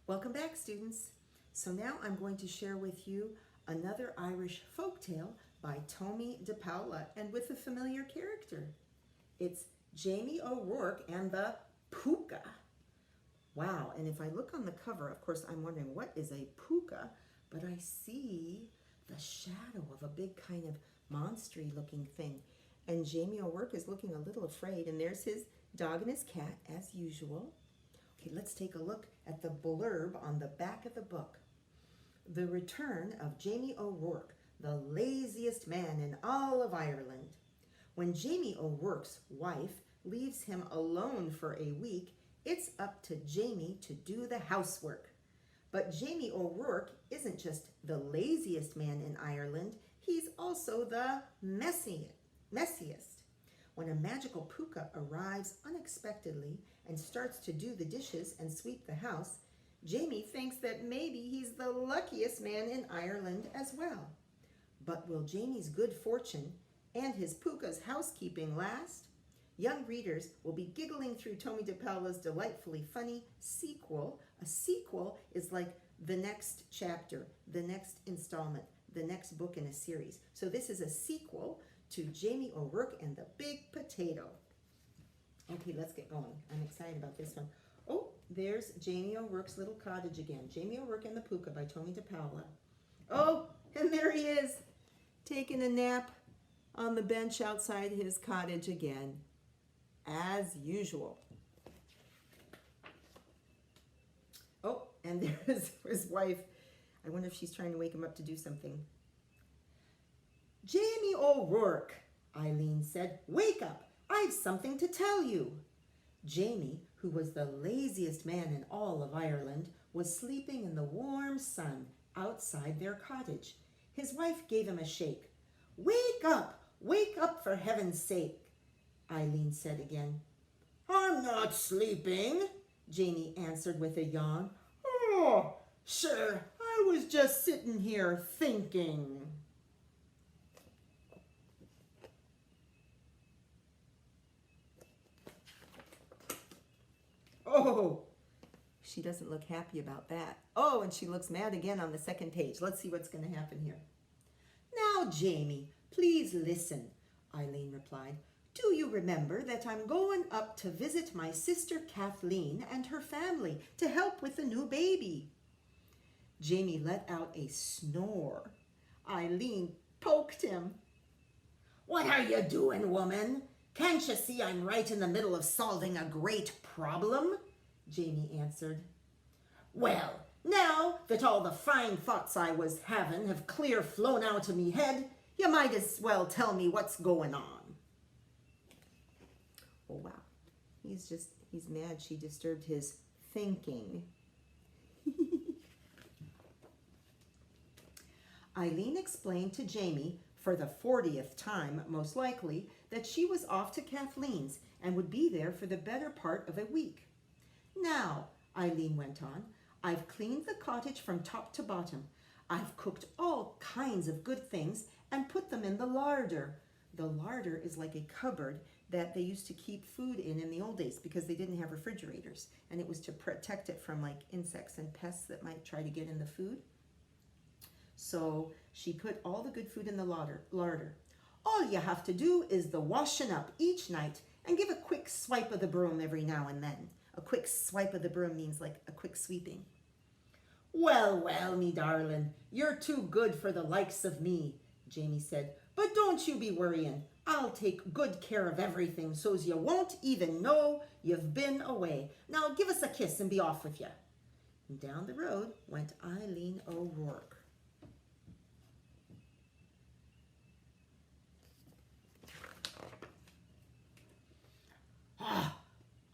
Welcome back, students. So now I'm going to share with you another Irish folktale by Tomie dePaola and with a familiar character. It's Jamie O'Rourke and the Pooka. Wow, and if I look on the cover, of course, I'm wondering what is a Pooka, but I see the shadow of a big kind of monstery looking thing. And Jamie O'Rourke is looking a little afraid, and there's his dog and his cat as usual. Okay, let's take a look at the blurb on the back of the book. The return of Jamie O'Rourke, the laziest man in all of Ireland. When Jamie O'Rourke's wife leaves him alone for a week, it's up to Jamie to do the housework. But Jamie O'Rourke isn't just the laziest man in Ireland, he's also the messiest. When a magical Pooka arrives unexpectedly and starts to do the dishes and sweep the house, Jamie thinks that maybe he's the luckiest man in Ireland as well. But will Jamie's good fortune and his Pooka's housekeeping last? Young readers will be giggling through Tomie dePaola's delightfully funny sequel. A sequel is like the next chapter, the next installment, the next book in a series. So this is a sequel to Jamie O'Rourke and the Big Potato. Okay, let's get going. I'm excited about this one. Oh, there's Jamie O'Rourke's little cottage again. Jamie O'Rourke and the Pooka by Tomie dePaola. Oh, and there he is, taking a nap on the bench outside his cottage again, as usual. Oh, and there's his wife. I wonder if she's trying to wake him up to do something. Jamie O'Rourke, Eileen said, wake up. I've something to tell you. Jamie, who was the laziest man in all of Ireland, was sleeping in the warm sun outside their cottage. His wife gave him a shake. Wake up for heaven's sake, Eileen said again. I'm not sleeping, Jamie answered with a yawn. Oh, sure, I was just sitting here thinking. Oh, she doesn't look happy about that. Oh, and she looks mad again on the second page. Let's see what's going to happen here. Now, Jamie, please listen, Eileen replied. Do you remember that I'm going up to visit my sister Kathleen and her family to help with the new baby? Jamie let out a snore. Eileen poked him. What are you doing, woman? Can't you see I'm right in the middle of solving a great problem? Jamie answered. Well, now that all the fine thoughts I was having have clear flown out of me head, you might as well tell me what's going on. Oh, wow. He's mad she disturbed his thinking. Eileen explained to Jamie, for the 40th time most likely, that she was off to Kathleen's and would be there for the better part of a week. Now, Eileen went on, I've cleaned the cottage from top to bottom. I've cooked all kinds of good things and put them in the larder. The larder is like a cupboard that they used to keep food in the old days because they didn't have refrigerators, and it was to protect it from like insects and pests that might try to get in the food. So she put all the good food in the larder. All you have to do is the washing up each night and give a quick swipe of the broom every now and then. A quick swipe of the broom means like a quick sweeping. Well, well, me darling, you're too good for the likes of me, Jamie said. But don't you be worrying. I'll take good care of everything so's you won't even know you've been away. Now give us a kiss and be off with you. And down the road went Eileen O'Rourke.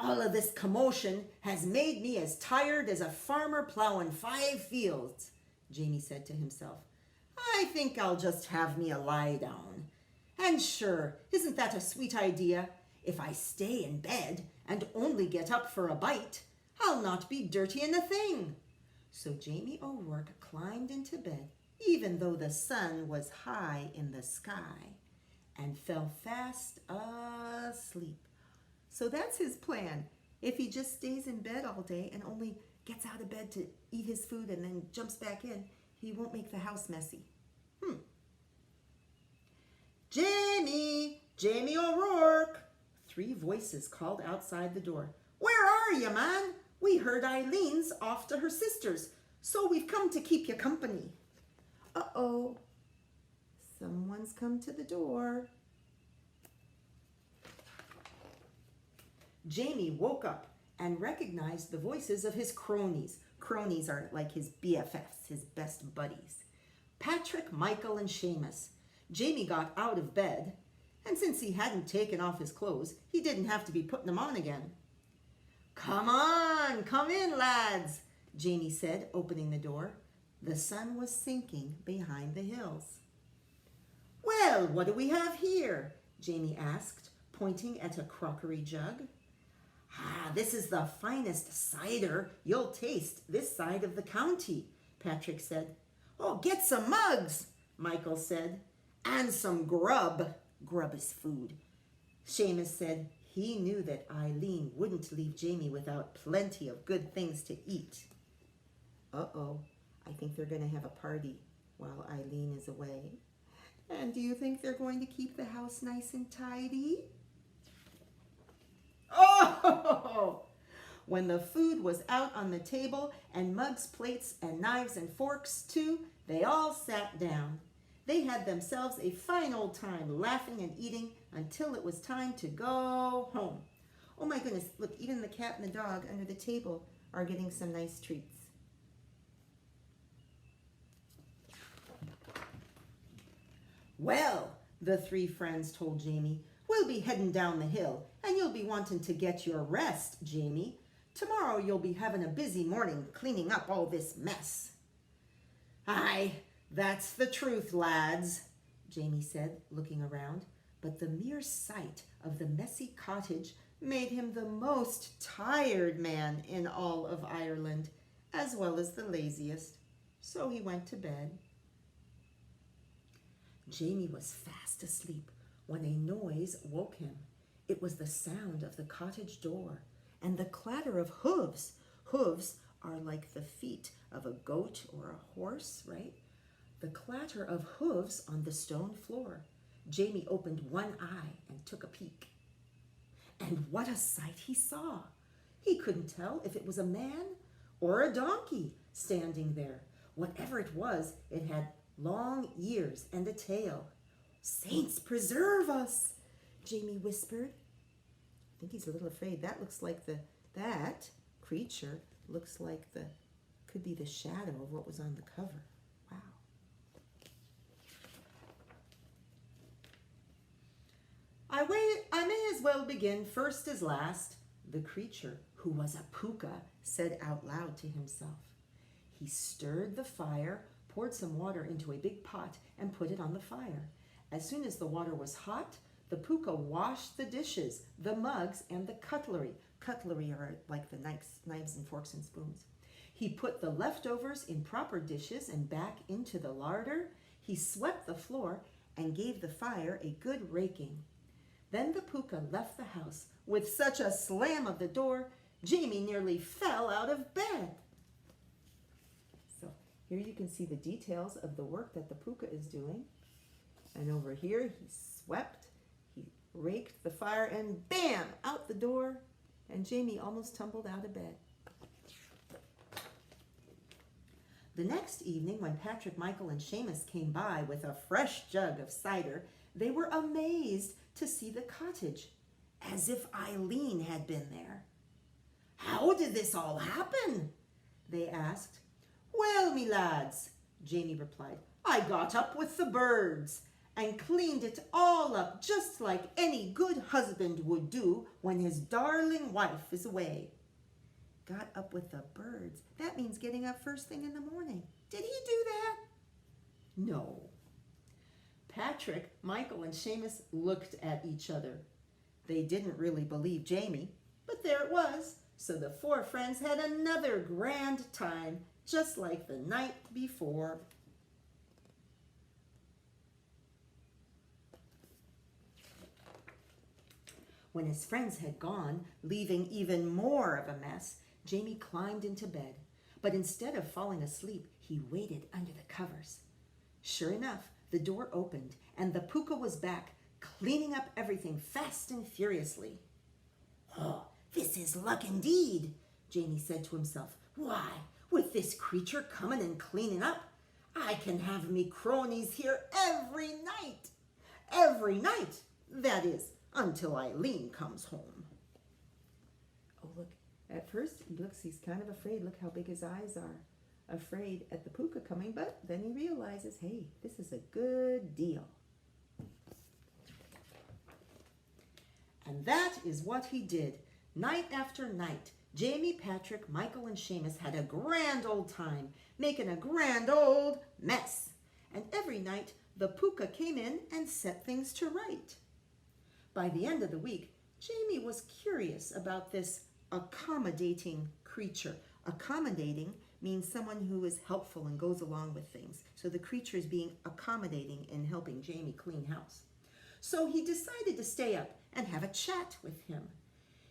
All of this commotion has made me as tired as a farmer plowing 5 fields, Jamie said to himself. I think I'll just have me a lie down. And sure, isn't that a sweet idea? If I stay in bed and only get up for a bite, I'll not be dirtying a thing. So Jamie O'Rourke climbed into bed, even though the sun was high in the sky, and fell fast asleep. So that's his plan. If he just stays in bed all day and only gets out of bed to eat his food and then jumps back in, he won't make the house messy. Jamie! Jamie O'Rourke! 3 voices called outside the door. Where are you, man? We heard Eileen's off to her sister's, so we've come to keep you company. Uh-oh. Someone's come to the door. Jamie woke up and recognized the voices of his cronies. Cronies are like his BFFs, his best buddies. Patrick, Michael, and Seamus. Jamie got out of bed, and since he hadn't taken off his clothes, he didn't have to be putting them on again. Come on, come in, lads, Jamie said, opening the door. The sun was sinking behind the hills. Well, what do we have here? Jamie asked, pointing at a crockery jug. This is the finest cider you'll taste this side of the county, Patrick said. Oh, get some mugs, Michael said. And some grub. Grub is food. Seamus said he knew that Eileen wouldn't leave Jamie without plenty of good things to eat. Uh-oh, I think they're going to have a party while Eileen is away. And do you think they're going to keep the house nice and tidy? Oh! When the food was out on the table and mugs, plates, and knives and forks too, they all sat down. They had themselves a fine old time laughing and eating until it was time to go home. Oh my goodness, look, even the cat and the dog under the table are getting some nice treats. Well, the 3 friends told Jamie, we'll be heading down the hill, and you'll be wanting to get your rest, Jamie. Tomorrow you'll be having a busy morning cleaning up all this mess. Aye, that's the truth, lads, Jamie said, looking around. But the mere sight of the messy cottage made him the most tired man in all of Ireland, as well as the laziest. So he went to bed. Jamie was fast asleep when a noise woke him. It was the sound of the cottage door and the clatter of hooves. Hooves are like the feet of a goat or a horse, right? The clatter of hooves on the stone floor. Jamie opened one eye and took a peek. And what a sight he saw! He couldn't tell if it was a man or a donkey standing there. Whatever it was, it had long ears and a tail. Saints preserve us, Jamie whispered. I think he's a little afraid. That creature looks like could be the shadow of what was on the cover. Wow. I may as well begin first as last, the creature, who was a Pooka, said out loud to himself. He stirred the fire, poured some water into a big pot, and put it on the fire. As soon as the water was hot, the Pooka washed the dishes, the mugs, and the cutlery. Cutlery are like the knives and forks and spoons. He put the leftovers in proper dishes and back into the larder. He swept the floor and gave the fire a good raking. Then the Pooka left the house with such a slam of the door, Jamie nearly fell out of bed. So here you can see the details of the work that the Pooka is doing. And over here he swept, he raked the fire, and bam, out the door, and Jamie almost tumbled out of bed. The next evening, when Patrick, Michael, and Seamus came by with a fresh jug of cider, they were amazed to see the cottage, as if Eileen had been there. How did this all happen? They asked. Well, me lads, Jamie replied, I got up with the birds and cleaned it all up just like any good husband would do when his darling wife is away. Got up with the birds. That means getting up first thing in the morning. Did he do that? No. Patrick, Michael, and Seamus looked at each other. They didn't really believe Jamie, but there it was. So the 4 friends had another grand time, just like the night before. When his friends had gone, leaving even more of a mess, Jamie climbed into bed, but instead of falling asleep, he waited under the covers. Sure enough, the door opened, and the Pooka was back, cleaning up everything fast and furiously. "Oh, this is luck indeed," Jamie said to himself. "Why, with this creature coming and cleaning up, I can have me cronies here every night. Every night, that is, until Eileen comes home." Oh, look, at first he's kind of afraid. Look how big his eyes are. Afraid at the Pooka coming, but then he realizes, hey, this is a good deal. And that is what he did. Night after night, Jamie, Patrick, Michael, and Seamus had a grand old time, making a grand old mess. And every night, the Pooka came in and set things to right. By the end of the week, Jamie was curious about this accommodating creature. Accommodating means someone who is helpful and goes along with things. So the creature is being accommodating in helping Jamie clean house. So he decided to stay up and have a chat with him.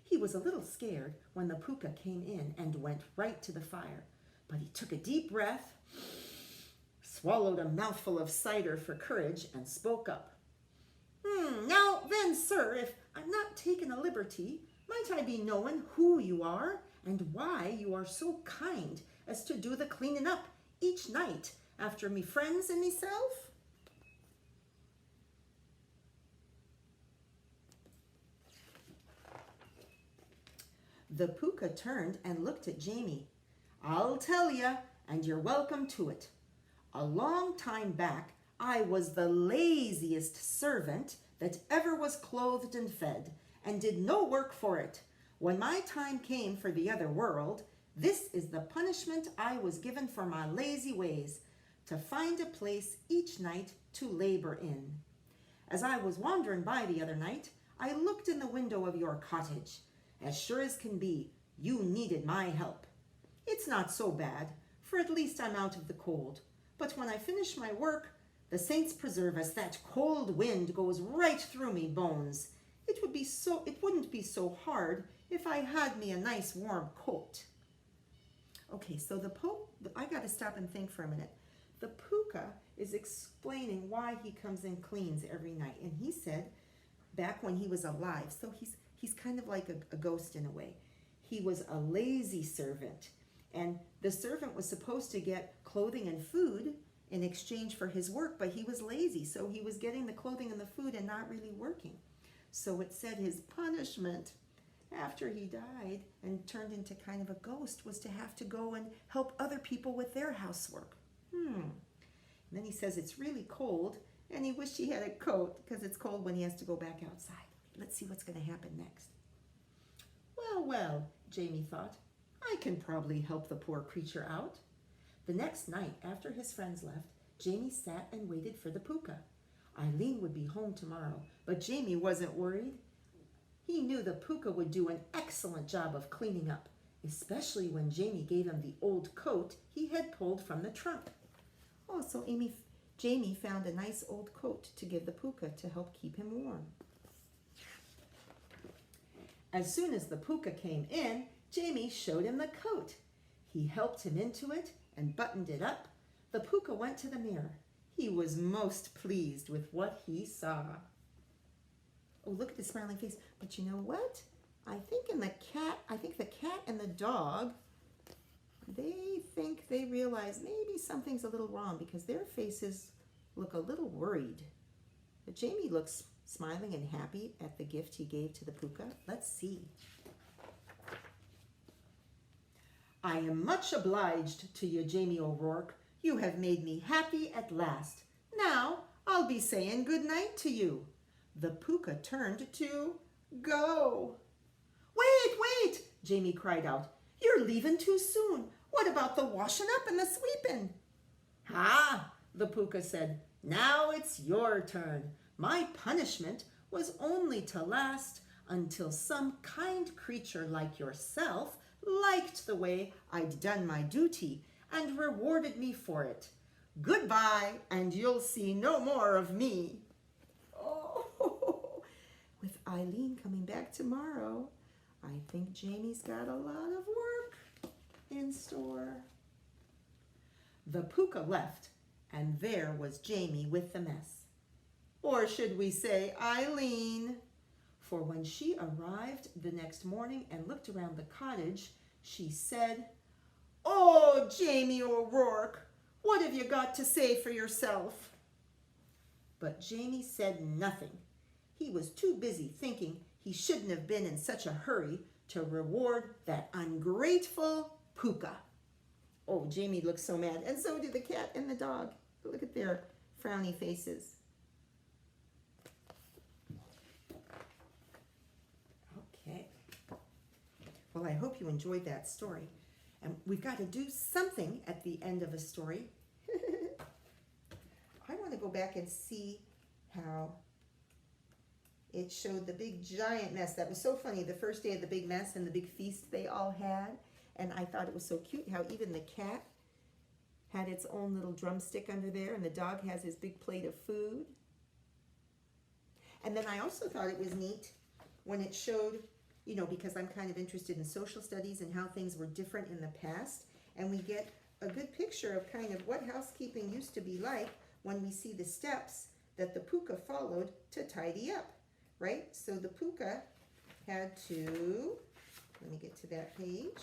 He was a little scared when the Pooka came in and went right to the fire, but he took a deep breath, swallowed a mouthful of cider for courage, and spoke up. Now then, sir, if I'm not taking a liberty, might I be knowing who you are and why you are so kind as to do the cleaning up each night after me friends and myself?" The Pooka turned and looked at Jamie. "I'll tell ya, and you're welcome to it. A long time back, I was the laziest servant that ever was clothed and fed, and did no work for it. When my time came for the other world, this is the punishment I was given for my lazy ways, to find a place each night to labor in. As I was wandering by the other night, I looked in the window of your cottage. As sure as can be, you needed my help. It's not so bad, for at least I'm out of the cold. But when I finish my work, the saints preserve us, that cold wind goes right through me bones. It wouldn't be so hard if I had me a nice warm coat." Okay, so I got to stop and think for a minute. The Pooka is explaining why he comes and cleans every night. And he said, back when he was alive, so he's kind of like a ghost in a way. He was a lazy servant. And the servant was supposed to get clothing and food in exchange for his work, but he was lazy. So he was getting the clothing and the food and not really working. So it said his punishment after he died and turned into kind of a ghost was to have to go and help other people with their housework. And then he says it's really cold and he wished he had a coat because it's cold when he has to go back outside. Let's see what's going to happen next. Well, Jamie thought, I can probably help the poor creature out. The next night, after his friends left, Jamie sat and waited for the Pooka. Eileen would be home tomorrow, but Jamie wasn't worried. He knew the Pooka would do an excellent job of cleaning up, especially when Jamie gave him the old coat he had pulled from the trunk. Oh, so Jamie found a nice old coat to give the Pooka to help keep him warm. As soon as the Pooka came in, Jamie showed him the coat. He helped him into it and buttoned it up. The Pooka went to the mirror. He was most pleased with what he saw. Oh, look at the smiling face. But you know what? I think the cat and the dog, they realize maybe something's a little wrong because their faces look a little worried. But Jamie looks smiling and happy at the gift he gave to the Pooka. Let's see. "I am much obliged to you, Jamie O'Rourke. You have made me happy at last. Now I'll be saying good night to you." The Pooka turned to go. Wait, Jamie cried out. "You're leaving too soon. What about the washing up and the sweeping?" "Ah," the Pooka said, "now it's your turn. My punishment was only to last until some kind creature like yourself liked the way I'd done my duty and rewarded me for it. Goodbye, and you'll see no more of me." Oh, with Eileen coming back tomorrow, I think Jamie's got a lot of work in store. The Pooka left, and there was Jamie with the mess. Or should we say Eileen? For when she arrived the next morning and looked around the cottage, she said, "Oh, Jamie O'Rourke, what have you got to say for yourself?" But Jamie said nothing. He was too busy thinking he shouldn't have been in such a hurry to reward that ungrateful Pooka. Oh, Jamie looked so mad, and so did the cat and the dog. Look at their frowny faces. Okay. Well, I hope you enjoyed that story. And we've got to do something at the end of a story. I want to go back and see how it showed the big giant mess. That was so funny, the first day of the big mess and the big feast they all had. And I thought it was so cute how even the cat had its own little drumstick under there, and the dog has his big plate of food. And then I also thought it was neat when it showed, you know, because I'm kind of interested in social studies and how things were different in the past, and we get a good picture of kind of what housekeeping used to be like when we see the steps that the Pooka followed to tidy up, right? So the Pooka had to, let me get to that page.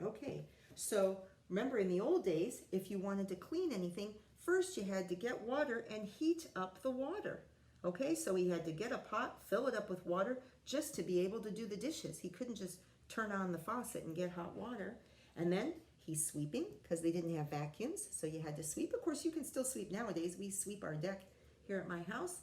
Okay, so remember in the old days, if you wanted to clean anything, first you had to get water and heat up the water. Okay, so he had to get a pot, fill it up with water just to be able to do the dishes. He couldn't just turn on the faucet and get hot water. And then he's sweeping because they didn't have vacuums, so you had to sweep. Of course, you can still sweep nowadays. We sweep our deck here at my house.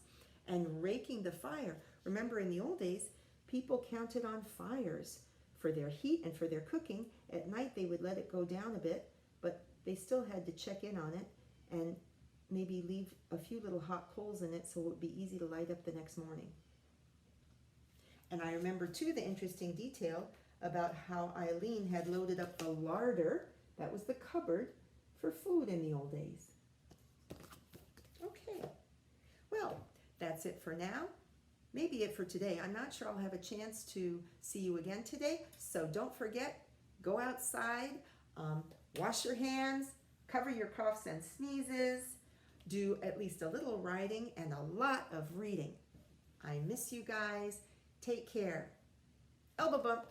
And raking the fire. Remember in the old days, people counted on fires for their heat and for their cooking. At night they would let it go down a bit, but they still had to check in on it and maybe leave a few little hot coals in it so it would be easy to light up the next morning. And I remember too the interesting detail about how Eileen had loaded up the larder, that was the cupboard, for food in the old days. Okay, well, that's it for now. Maybe it for today. I'm not sure I'll have a chance to see you again today. So don't forget, go outside, wash your hands, cover your coughs and sneezes, do at least a little writing and a lot of reading. I miss you guys. Take care. Elbow bump.